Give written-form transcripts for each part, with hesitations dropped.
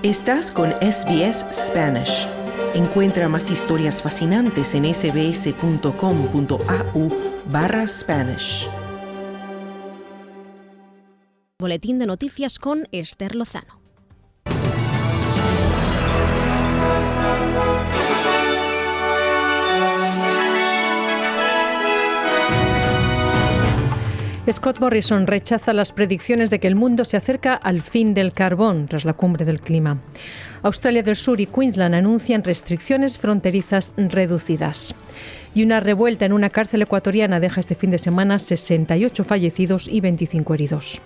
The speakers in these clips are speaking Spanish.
Estás con SBS Spanish. Encuentra más historias fascinantes en sbs.com.au/Spanish. Boletín de noticias con Esther Lozano. Scott Morrison rechaza las predicciones de que el mundo se acerca al fin del carbón tras la cumbre del clima. Australia del Sur y Queensland anuncian restricciones fronterizas reducidas. Y una revuelta en una cárcel ecuatoriana deja este fin de semana 68 fallecidos y 25 heridos.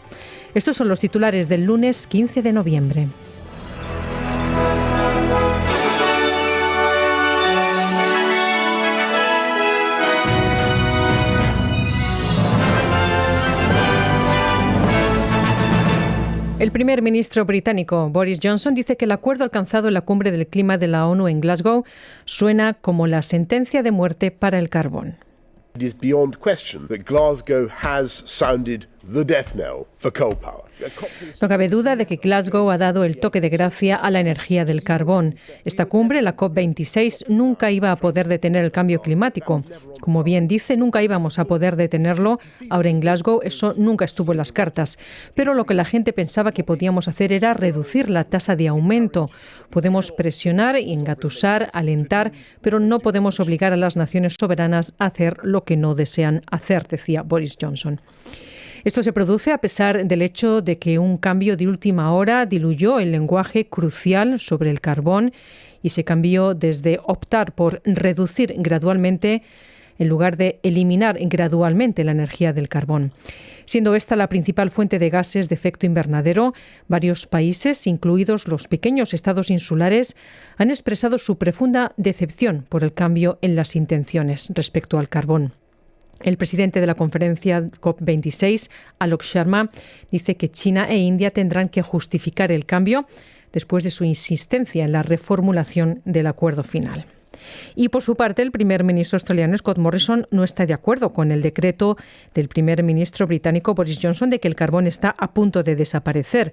Estos son los titulares del lunes 15 de noviembre. El primer ministro británico Boris Johnson dice que el acuerdo alcanzado en la cumbre del clima de la ONU en Glasgow suena como la sentencia de muerte para el carbón. It is beyond question that Glasgow has sounded the death knell for coal power. No cabe duda de que Glasgow ha dado el toque de gracia a la energía del carbón. Esta cumbre, la COP26, nunca iba a poder detener el cambio climático. Como bien dice, nunca íbamos a poder detenerlo. Ahora en Glasgow eso nunca estuvo en las cartas. Pero lo que la gente pensaba que podíamos hacer era reducir la tasa de aumento. Podemos presionar, engatusar, alentar, pero no podemos obligar a las naciones soberanas a hacer lo que no desean hacer, decía Boris Johnson. Esto se produce a pesar del hecho de que un cambio de última hora diluyó el lenguaje crucial sobre el carbón y se cambió desde optar por reducir gradualmente en lugar de eliminar gradualmente la energía del carbón. Siendo esta la principal fuente de gases de efecto invernadero, varios países, incluidos los pequeños estados insulares, han expresado su profunda decepción por el cambio en las intenciones respecto al carbón. El presidente de la conferencia COP26, Alok Sharma, dice que China e India tendrán que justificar el cambio después de su insistencia en la reformulación del acuerdo final. Y por su parte, el primer ministro australiano Scott Morrison no está de acuerdo con el decreto del primer ministro británico Boris Johnson de que el carbón está a punto de desaparecer.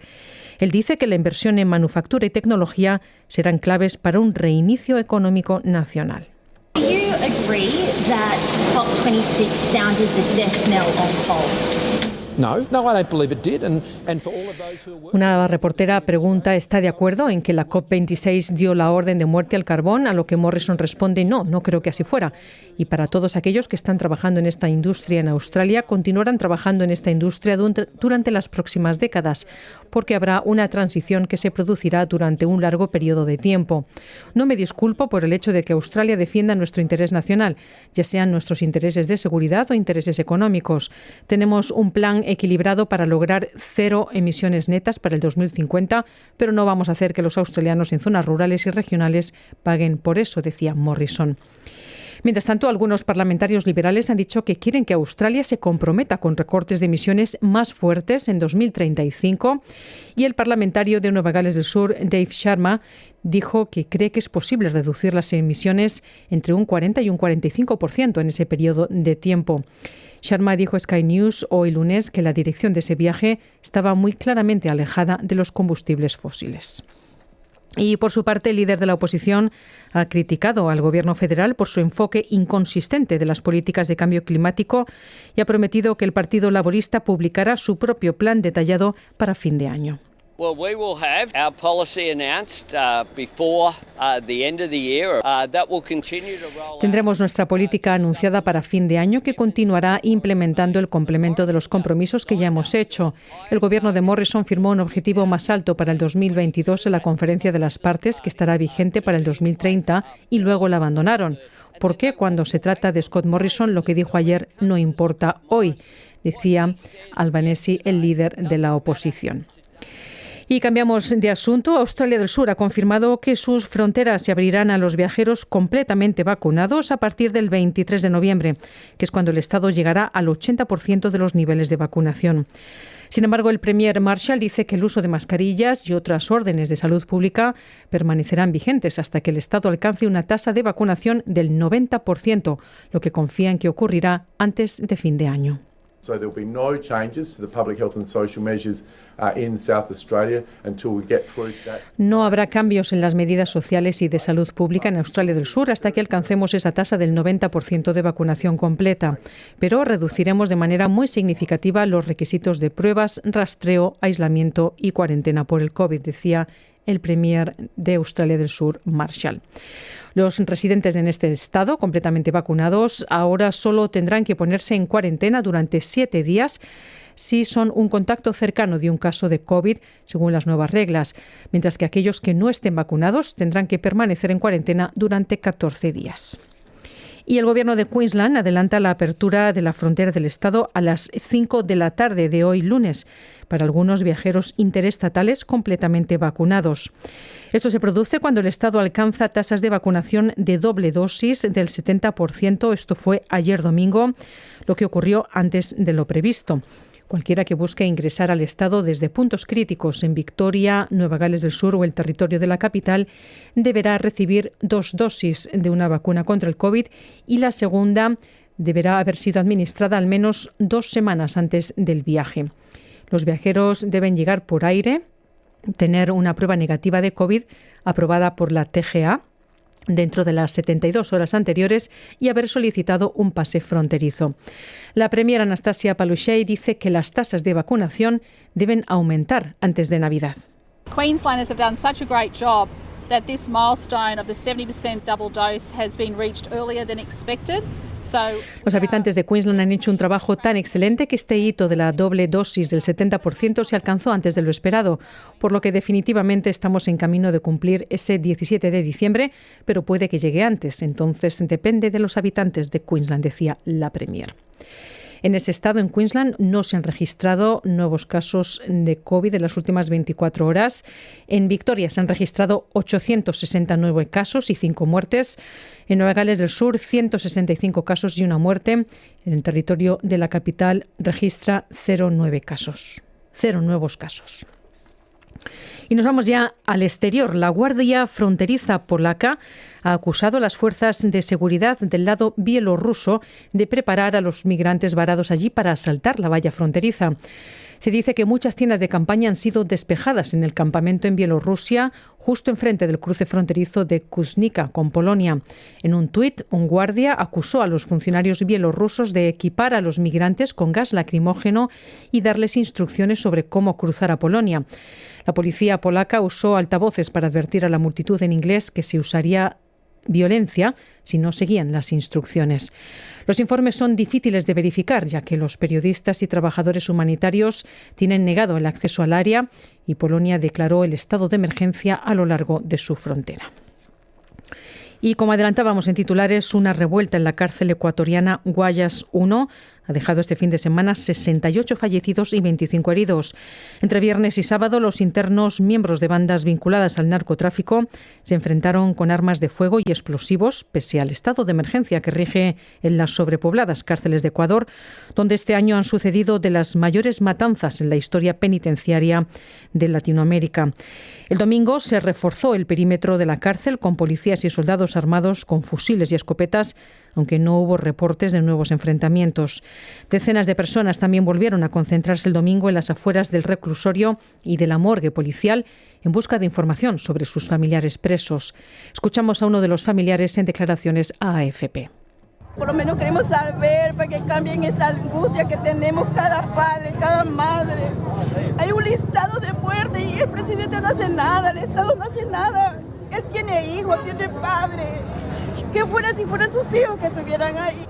Él dice que la inversión en manufactura y tecnología serán claves para un reinicio económico nacional. Do you agree that COP26 sounded the death knell on coal? No, I don't believe it did. And for all of those who are working... Una reportera pregunta, ¿está de acuerdo en que la COP26 dio la orden de muerte al carbón? A lo que Morrison responde, no creo que así fuera. Y para todos aquellos que están trabajando en esta industria en Australia, continuarán trabajando en esta industria durante las próximas décadas, porque habrá una transición que se producirá durante un largo periodo de tiempo. No me disculpo por el hecho de que Australia defienda nuestro interés nacional, ya sean nuestros intereses de seguridad o intereses económicos. Tenemos un plan equilibrado para lograr cero emisiones netas para el 2050, pero no vamos a hacer que los australianos en zonas rurales y regionales paguen por eso, decía Morrison. Mientras tanto, algunos parlamentarios liberales han dicho que quieren que Australia se comprometa con recortes de emisiones más fuertes en 2035 y el parlamentario de Nueva Gales del Sur, Dave Sharma, dijo que cree que es posible reducir las emisiones entre un 40 y un 45% en ese periodo de tiempo. Sharma dijo a Sky News hoy lunes que la dirección de ese viaje estaba muy claramente alejada de los combustibles fósiles. Y por su parte, el líder de la oposición ha criticado al gobierno federal por su enfoque inconsistente de las políticas de cambio climático y ha prometido que el Partido Laborista publicará su propio plan detallado para fin de año. Well, we will have our policy announced before the end of the year. That will continue to roll out. Tendremos nuestra política anunciada para fin de año que continuará implementando el complemento de los compromisos que ya hemos hecho. El gobierno de Morrison firmó un objetivo más alto para el 2022 en la Conferencia de las Partes, que estará vigente para el 2030, y luego la abandonaron. ¿Por qué cuando se trata de Scott Morrison lo que dijo ayer no importa hoy?, decía Albanese, el líder de la oposición. Y cambiamos de asunto. Australia del Sur ha confirmado que sus fronteras se abrirán a los viajeros completamente vacunados a partir del 23 de noviembre, que es cuando el Estado llegará al 80% de los niveles de vacunación. Sin embargo, el premier Marshall dice que el uso de mascarillas y otras órdenes de salud pública permanecerán vigentes hasta que el Estado alcance una tasa de vacunación del 90%, lo que confía en que ocurrirá antes de fin de año. So there'll be no changes to the public health and social measures in South Australia until we get through to that. No habrá cambios en las medidas sociales y de salud pública en Australia del Sur hasta que alcancemos esa tasa del 90% de vacunación completa. Pero reduciremos de manera muy significativa los requisitos de pruebas, rastreo, aislamiento y cuarentena por el COVID, decía el Premier de Australia del Sur, Marshall. Los residentes en este estado, completamente vacunados, ahora solo tendrán que ponerse en cuarentena durante 7 días si son un contacto cercano de un caso de COVID, según las nuevas reglas, mientras que aquellos que no estén vacunados tendrán que permanecer en cuarentena durante 14 días. Y el Gobierno de Queensland adelanta la apertura de la frontera del estado a las 5 de la tarde de hoy lunes para algunos viajeros interestatales completamente vacunados. Esto se produce cuando el estado alcanza tasas de vacunación de doble dosis del 70%. Esto fue ayer domingo, lo que ocurrió antes de lo previsto. Cualquiera que busque ingresar al estado desde puntos críticos en Victoria, Nueva Gales del Sur o el territorio de la capital deberá recibir 2 dosis de una vacuna contra el COVID y la segunda deberá haber sido administrada al menos 2 semanas antes del viaje. Los viajeros deben llegar por aire, tener una prueba negativa de COVID aprobada por la TGA dentro de las 72 horas anteriores y haber solicitado un pase fronterizo. La premier Anastasia Palaszczuk dice que las tasas de vacunación deben aumentar antes de Navidad. Queenslanders have done such a great job that this milestone of the 70% double dose has been reached earlier than expected. Los habitantes de Queensland han hecho un trabajo tan excelente que este hito de la doble dosis del 70% se alcanzó antes de lo esperado, por lo que definitivamente estamos en camino de cumplir ese 17 de diciembre, pero puede que llegue antes. Entonces depende de los habitantes de Queensland, decía la premier. En ese estado, en Queensland, no se han registrado nuevos casos de COVID en las últimas 24 horas. En Victoria se han registrado 869 casos y 5 muertes. En Nueva Gales del Sur, 165 casos y 1 muerte. En el territorio de la capital registra 0 nuevos casos. Y nos vamos ya al exterior. La Guardia Fronteriza polaca ha acusado a las fuerzas de seguridad del lado bielorruso de preparar a los migrantes varados allí para asaltar la valla fronteriza. Se dice que muchas tiendas de campaña han sido despejadas en el campamento en Bielorrusia, justo enfrente del cruce fronterizo de Kuznica con Polonia. En un tuit, un guardia acusó a los funcionarios bielorrusos de equipar a los migrantes con gas lacrimógeno y darles instrucciones sobre cómo cruzar a Polonia. La policía polaca usó altavoces para advertir a la multitud en inglés que se usaría violencia si no seguían las instrucciones. Los informes son difíciles de verificar, ya que los periodistas y trabajadores humanitarios tienen negado el acceso al área y Polonia declaró el estado de emergencia a lo largo de su frontera. Y como adelantábamos en titulares, una revuelta en la cárcel ecuatoriana Guayas I ha dejado este fin de semana 68 fallecidos y 25 heridos. Entre viernes y sábado, los internos, miembros de bandas vinculadas al narcotráfico, se enfrentaron con armas de fuego y explosivos, pese al estado de emergencia que rige en las sobrepobladas cárceles de Ecuador, donde este año han sucedido de las mayores matanzas en la historia penitenciaria de Latinoamérica. El domingo se reforzó el perímetro de la cárcel con policías y soldados armados con fusiles y escopetas, aunque no hubo reportes de nuevos enfrentamientos. Decenas de personas también volvieron a concentrarse el domingo en las afueras del reclusorio y de la morgue policial en busca de información sobre sus familiares presos. Escuchamos a uno de los familiares en declaraciones a AFP. Por lo menos queremos saber para que cambien esta angustia que tenemos cada padre, cada madre. Hay un listado de muerte y el presidente no hace nada, el Estado no hace nada. Él tiene hijos, tiene padre. ¿Qué fuera si fueran sus hijos que estuvieran ahí?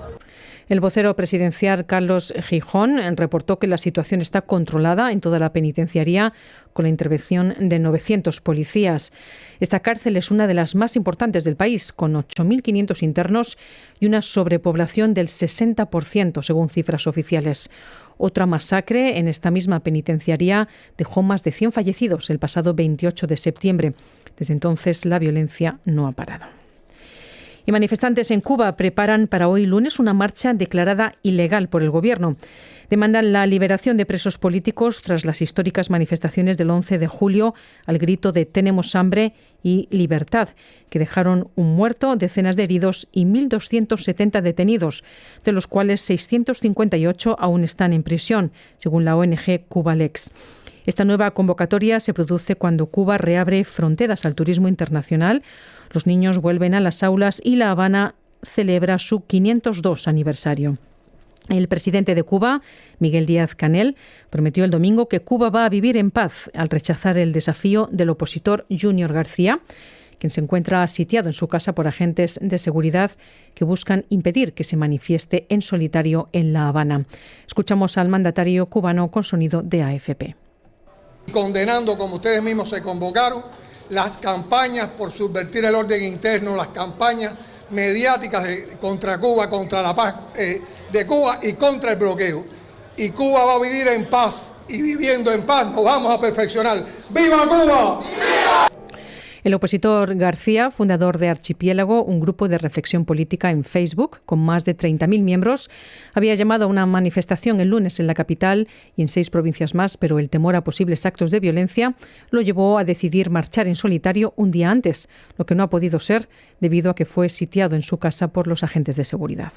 El vocero presidencial Carlos Gijón reportó que la situación está controlada en toda la penitenciaría con la intervención de 900 policías. Esta cárcel es una de las más importantes del país, con 8.500 internos y una sobrepoblación del 60%, según cifras oficiales. Otra masacre en esta misma penitenciaría dejó más de 100 fallecidos el pasado 28 de septiembre. Desde entonces, la violencia no ha parado. Y manifestantes en Cuba preparan para hoy lunes una marcha declarada ilegal por el gobierno. Demandan la liberación de presos políticos tras las históricas manifestaciones del 11 de julio al grito de «Tenemos hambre y libertad», que dejaron un muerto, decenas de heridos y 1.270 detenidos, de los cuales 658 aún están en prisión, según la ONG Cubalex. Esta nueva convocatoria se produce cuando Cuba reabre fronteras al turismo internacional, los niños vuelven a las aulas y La Habana celebra su 502 aniversario. El presidente de Cuba, Miguel Díaz-Canel, prometió el domingo que Cuba va a vivir en paz al rechazar el desafío del opositor Junior García, quien se encuentra sitiado en su casa por agentes de seguridad que buscan impedir que se manifieste en solitario en La Habana. Escuchamos al mandatario cubano con sonido de AFP. Condenando, como ustedes mismos se convocaron, las campañas por subvertir el orden interno, las campañas mediáticas contra Cuba, contra la paz de Cuba y contra el bloqueo. Y Cuba va a vivir en paz, y viviendo en paz nos vamos a perfeccionar. ¡Viva Cuba! ¡Viva! El opositor García, fundador de Archipiélago, un grupo de reflexión política en Facebook con más de 30.000 miembros, había llamado a una manifestación el lunes en la capital y en 6 provincias más, pero el temor a posibles actos de violencia lo llevó a decidir marchar en solitario un día antes, lo que no ha podido ser debido a que fue sitiado en su casa por los agentes de seguridad.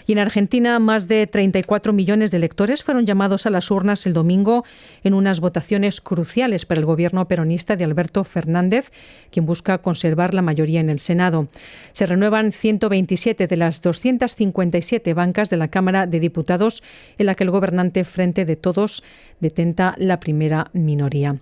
Y en Argentina, más de 34 millones de electores fueron llamados a las urnas el domingo en unas votaciones cruciales para el gobierno peronista de Alberto Fernández, quien busca conservar la mayoría en el Senado. Se renuevan 127 de las 257 bancas de la Cámara de Diputados, en la que el gobernante Frente de Todos detenta la primera minoría.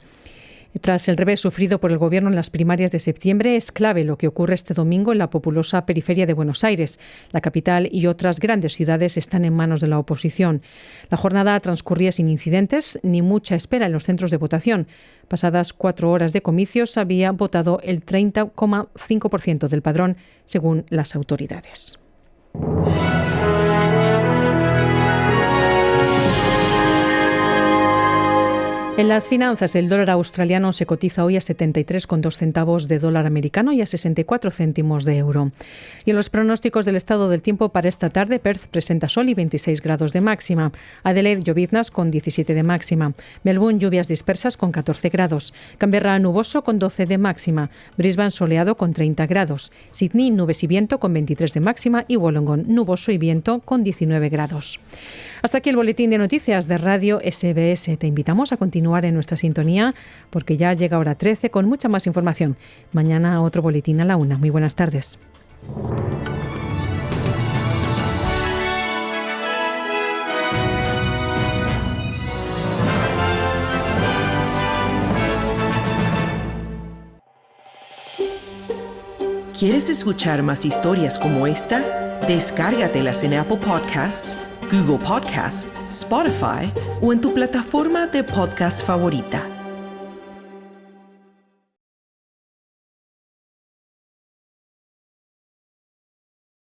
Tras el revés sufrido por el Gobierno en las primarias de septiembre, es clave lo que ocurre este domingo en la populosa periferia de Buenos Aires. La capital y otras grandes ciudades están en manos de la oposición. La jornada transcurría sin incidentes ni mucha espera en los centros de votación. Pasadas 4 horas de comicios había votado el 30,5% del padrón, según las autoridades. En las finanzas, el dólar australiano se cotiza hoy a 73,2 centavos de dólar americano y a 64 céntimos de euro. Y en los pronósticos del estado del tiempo para esta tarde, Perth presenta sol y 26 grados de máxima. Adelaide, lloviznas con 17 de máxima. Melbourne, lluvias dispersas con 14 grados. Canberra, nuboso con 12 de máxima. Brisbane, soleado con 30 grados. Sydney, nubes y viento con 23 de máxima. Y Wollongong, nuboso y viento con 19 grados. Hasta aquí el boletín de noticias de Radio SBS. Te invitamos a continuar en nuestra sintonía porque ya llega hora 13 con mucha más información. Mañana otro boletín a la 1. Muy buenas tardes. ¿Quieres escuchar más historias como esta? Descárgatelas en Apple Podcasts, Google Podcasts, Spotify o en tu plataforma de podcast favorita.